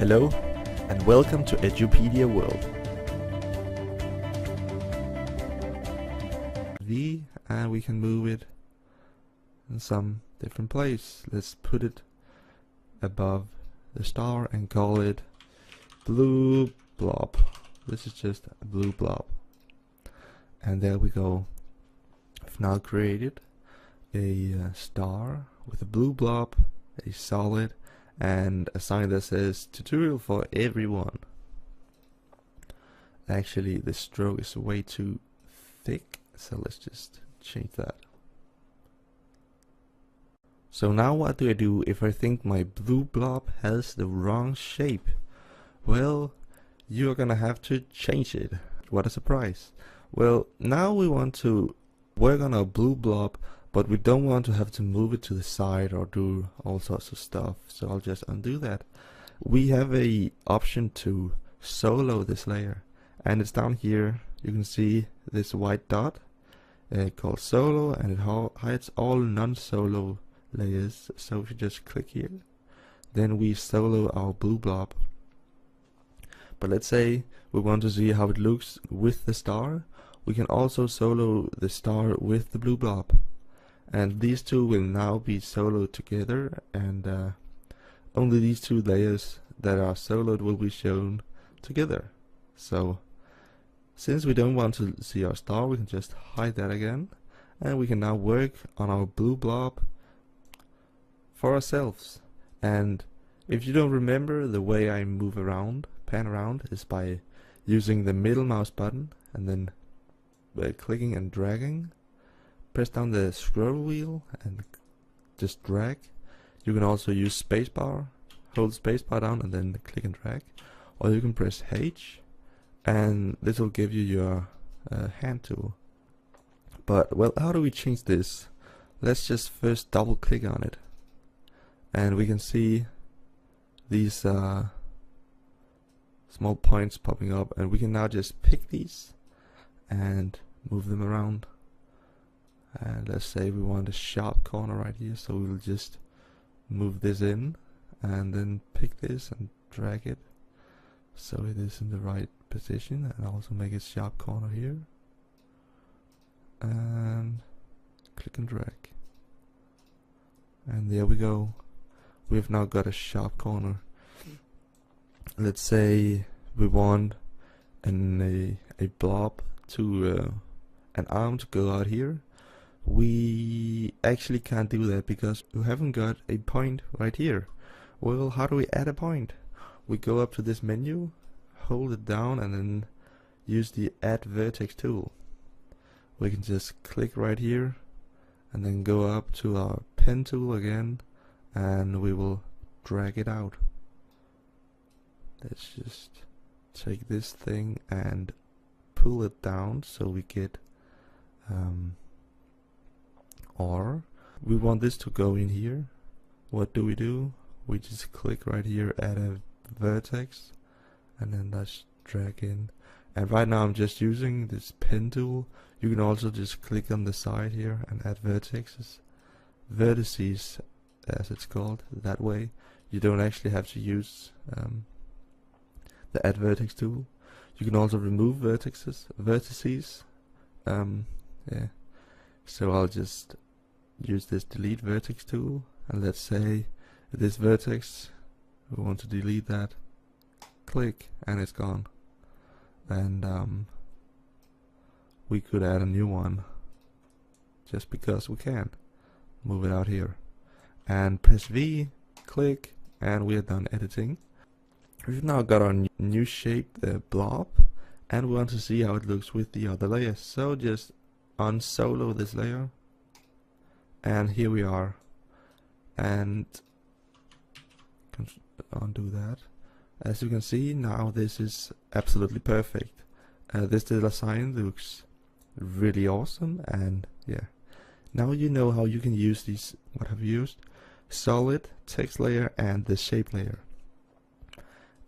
Hello and welcome to Edupedia World. And we can move it in some different place. Let's put it above the star and call it blue blob. This is just a blue blob. And there we go. I've now created a star with a blue blob, a solid, and a sign that says tutorial for everyone. Actually, the stroke is way too thick, so let's just change that. So now what do I do if I think my blue blob has the wrong shape? Well, you're gonna have to change it. What a surprise. Well, now we want to work on our blue blob, but we don't want to have to move it to the side or do all sorts of stuff, so I'll just undo that. We have a option to solo this layer, and it's down here. You can see this white dot called solo, and it hides all non-solo layers. So if you just click here, then we solo our blue blob. But let's say we want to see how it looks with the star. We can also solo the star with the blue blob. And these two will now be soloed together, and only these two layers that are soloed will be shown together. So since we don't want to see our star, we can just hide that again, and we can now work on our blue blob for ourselves. And if you don't remember, the way I move around, pan around, is by using the middle mouse button and then clicking and dragging. Press down the scroll wheel and just drag. You can also use spacebar, hold spacebar down and then click and drag, or you can press H, and this will give you your hand tool. But well, how do we change this? Let's just first double click on it, and we can see these small points popping up, and we can now just pick these and move them around. And let's say we want a sharp corner right here, so we'll just move this in and then pick this and drag it so it is in the right position, and also make a sharp corner here, and click and drag, and there we go. We've now got a sharp corner. Let's say we want a blob to an arm to go out here. We actually can't do that because we haven't got a point right here. Well, how do we add a point? We go up to this menu, hold it down, and then use the Add Vertex Tool. We can just click right here and then go up to our pen tool again, and we will drag it out. Let's just take this thing and pull it down so we get or we want this to go in here. What do? We just click right here, add a vertex, and then let's drag in. And right now I'm just using this pen tool. You can also just click on the side here and add vertices as it's called. That way you don't actually have to use the Add Vertex tool. You can also remove vertices. Yeah. So I'll just use this delete vertex tool, and let's say this vertex, we want to delete that. Click, and it's gone. And we could add a new one just because we can. Move it out here and press V, click, and we are done editing. We've now got our new shape, the blob, and we want to see how it looks with the other layers. So just unsolo this layer, and here we are, and undo that. As you can see, now this is absolutely perfect. This little sign looks really awesome, and yeah, now you know how you can use these. What have you used? Solid, text layer, and the shape layer.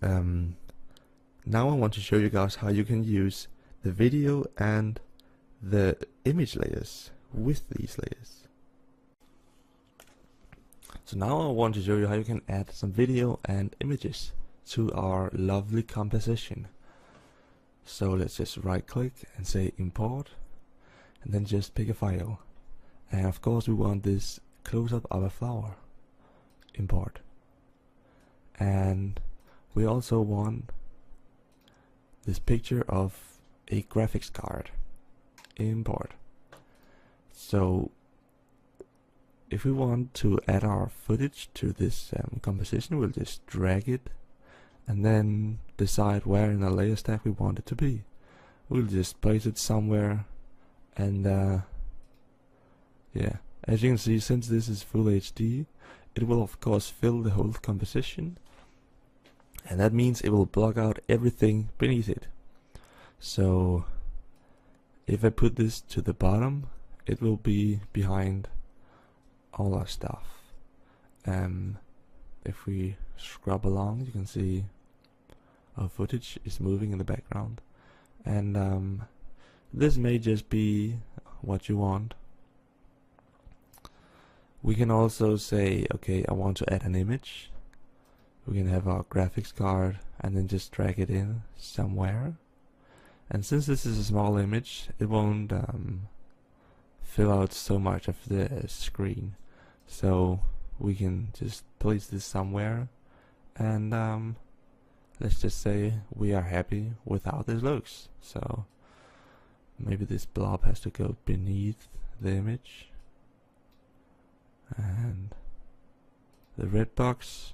Now I want to show you guys how you can use the video and the image layers with these layers. So now I want to show you how you can add some video and images to our lovely composition. So let's just right click and say import, and then just pick a file. And of course we want this close-up of a flower. Import. And we also want this picture of a graphics card. Import. So if we want to add our footage to this composition, we'll just drag it and then decide where in the layer stack we want it to be. We'll just place it somewhere, and yeah, as you can see, since this is full HD, it will of course fill the whole composition, and that means it will block out everything beneath it. So if I put this to the bottom, it will be behind all our stuff. If we scrub along, you can see our footage is moving in the background, and this may just be what you want. We can also say, okay, I want to add an image. We can have our graphics card and then just drag it in somewhere. And since this is a small image, it won't fill out so much of the screen. So we can just place this somewhere, and let's just say we are happy with how this looks. So maybe this blob has to go beneath the image, and the red box,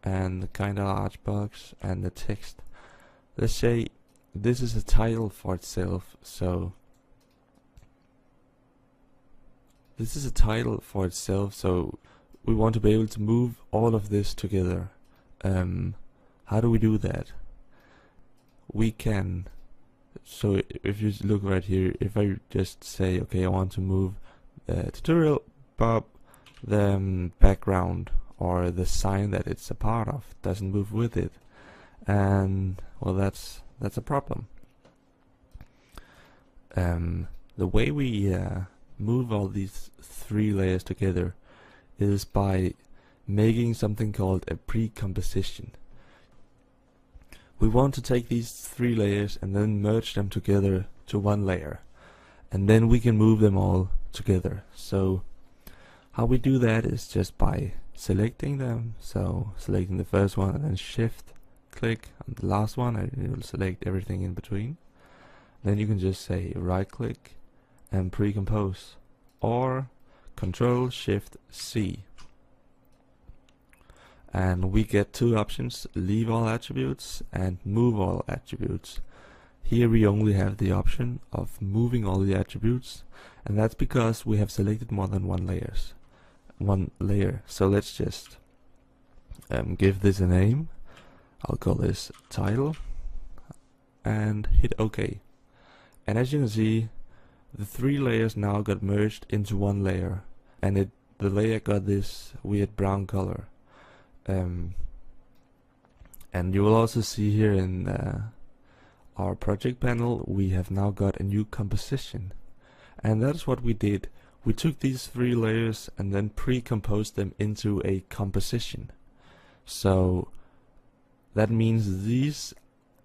and the kinda large box, and the text. Let's say this is a title for itself, so this is a title for itself, so we want to be able to move all of this together. How do we do that? We can, so if you look right here, if I just say, okay, I want to move the tutorial, but the background or the sign that it's a part of doesn't move with it, and well, that's a problem. The way we move all these three layers together is by making something called a precomposition. We want to take these three layers and then merge them together to one layer, and then we can move them all together. So how we do that is just by selecting them, so selecting the first one and then shift click on the last one, and it will select everything in between. Then you can just say right click and precompose, or Control Shift C, and we get two options: leave all attributes and move all attributes. Here we only have the option of moving all the attributes, and that's because we have selected more than one layer. So let's just give this a name. I'll call this title, and hit OK. And as you can see, the three layers now got merged into one layer, and the layer got this weird brown color. And you will also see here in our project panel, we have now got a new composition, and that's what we did. We took these three layers and then pre-composed them into a composition. So that means these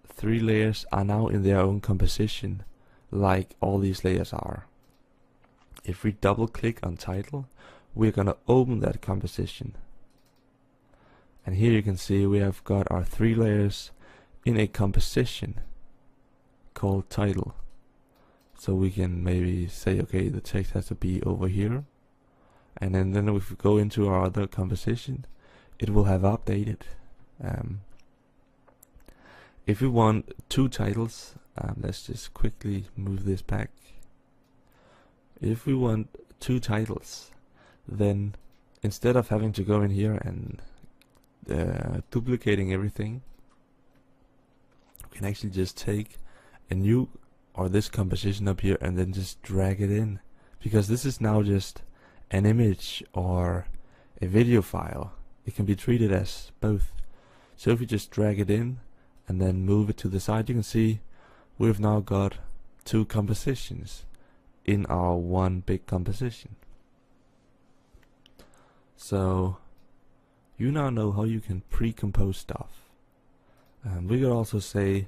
three layers are now in their own composition, like all these layers are. If we double click on title, we're gonna open that composition, and here you can see we have got our three layers in a composition called title. So we can maybe say, okay, the text has to be over here, and then if we go into our other composition, it will have updated. If we want two titles, let's just quickly move this back. If we want two titles, then instead of having to go in here and duplicating everything, we can actually just take a new, or this composition up here, and then just drag it in, because this is now just an image or a video file. It can be treated as both. So if we just drag it in and then move it to the side, you can see we've now got two compositions in our one big composition. So you now know how you can pre-compose stuff. We could also say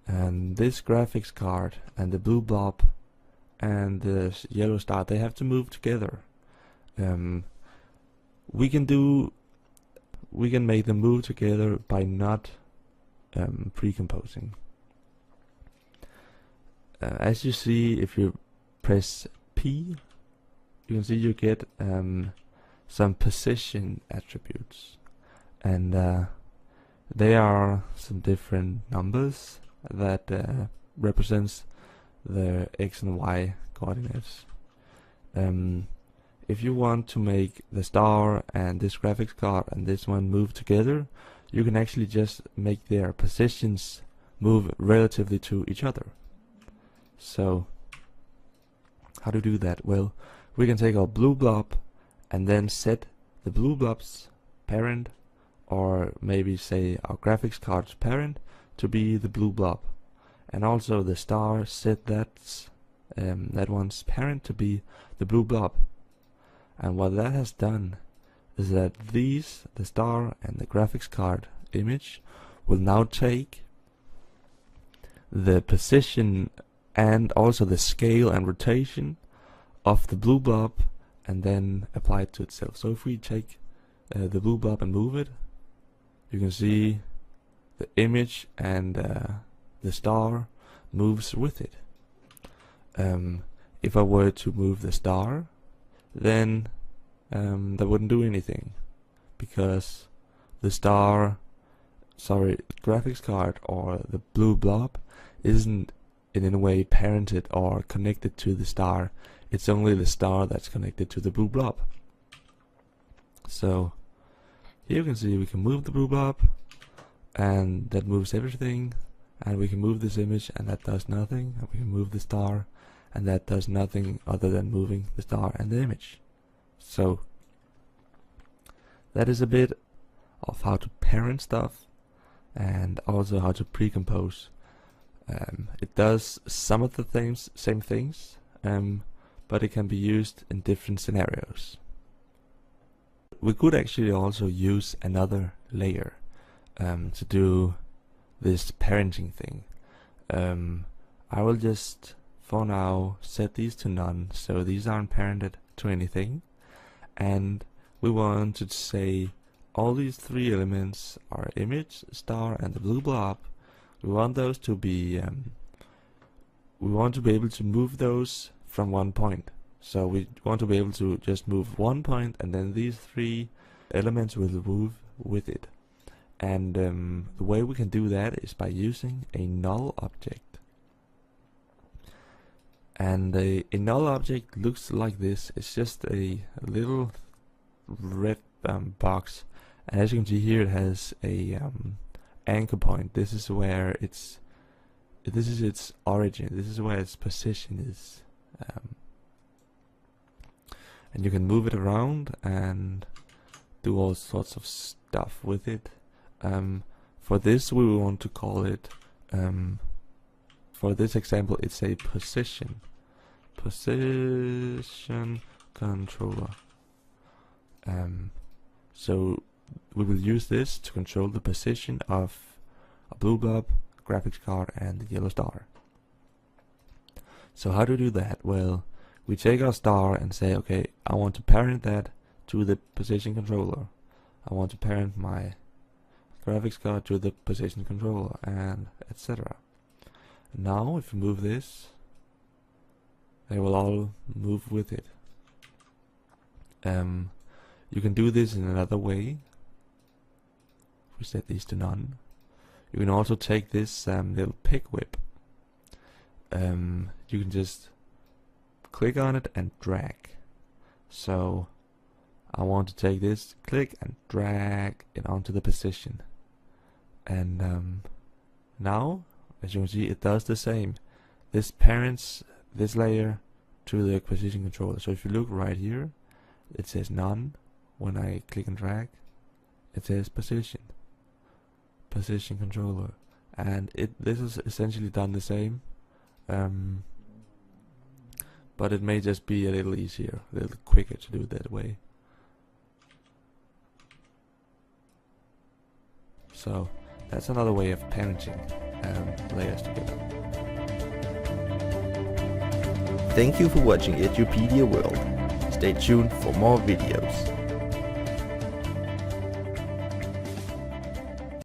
this graphics card and the blue blob and the yellow star, they have to move together. We can make them move together by not precomposing. As you see, if you press P, you can see you get some position attributes, and they are some different numbers that represents the X and Y coordinates. If you want to make the star and this graphics card and this one move together, you can actually just make their positions move relatively to each other. So how to do that? Well, we can take our blue blob and then set the blue blob's parent, or maybe say our graphics card's parent, to be the blue blob, and also the star, set that one's parent to be the blue blob. And what that has done is that the star and the graphics card image will now take the position and also the scale and rotation of the blue blob and then apply it to itself. So if we take the blue blob and move it, you can see the image and the star moves with it. If I were to move the star, then that wouldn't do anything, because the graphics card or the blue blob isn't in any way parented or connected to the star. It's only the star that's connected to the blue blob. So here you can see we can move the blue blob, and that moves everything, and we can move this image and that does nothing, and we can move the star and that does nothing other than moving the star and the image. So that is a bit of how to parent stuff and also how to precompose. It does some of the same things, but it can be used in different scenarios. We could actually also use another layer to do this parenting thing. I will just for now set these to none, so these aren't parented to anything, and we want to say all these three elements, our image, star and the blue blob, we want those to be we want to be able to move those from one point. So we want to be able to just move one point, and then these three elements will move with it. And the way we can do that is by using a null object. And a null object looks like this. It's just a little red box, and as you can see here, it has a anchor point. This is where its origin. This is where its position is. And you can move it around and do all sorts of stuff with it. For this, we want to call it, for this example, it's a position controller. So we will use this to control the position of a blue blob, graphics card and the yellow star. So how to do that? Well, we take our star and say, okay, I want to parent that to the position controller. I want to parent my graphics card to the position controller, and etc. Now if we move this, they will all move with it. You can do this in another way. We set these to none. You can also take this little pick whip. You can just click on it and drag. So I want to take this, click and drag it onto the position. And now, as you can see, it does the same. This parents this layer to the position controller. So if you look right here, it says none. When I click and drag, it says position controller, and this is essentially done the same, but it may just be a little easier, a little quicker to do it that way. So That's another way of parenting layers together. Thank you for watching Edupedia World. Stay tuned for more videos.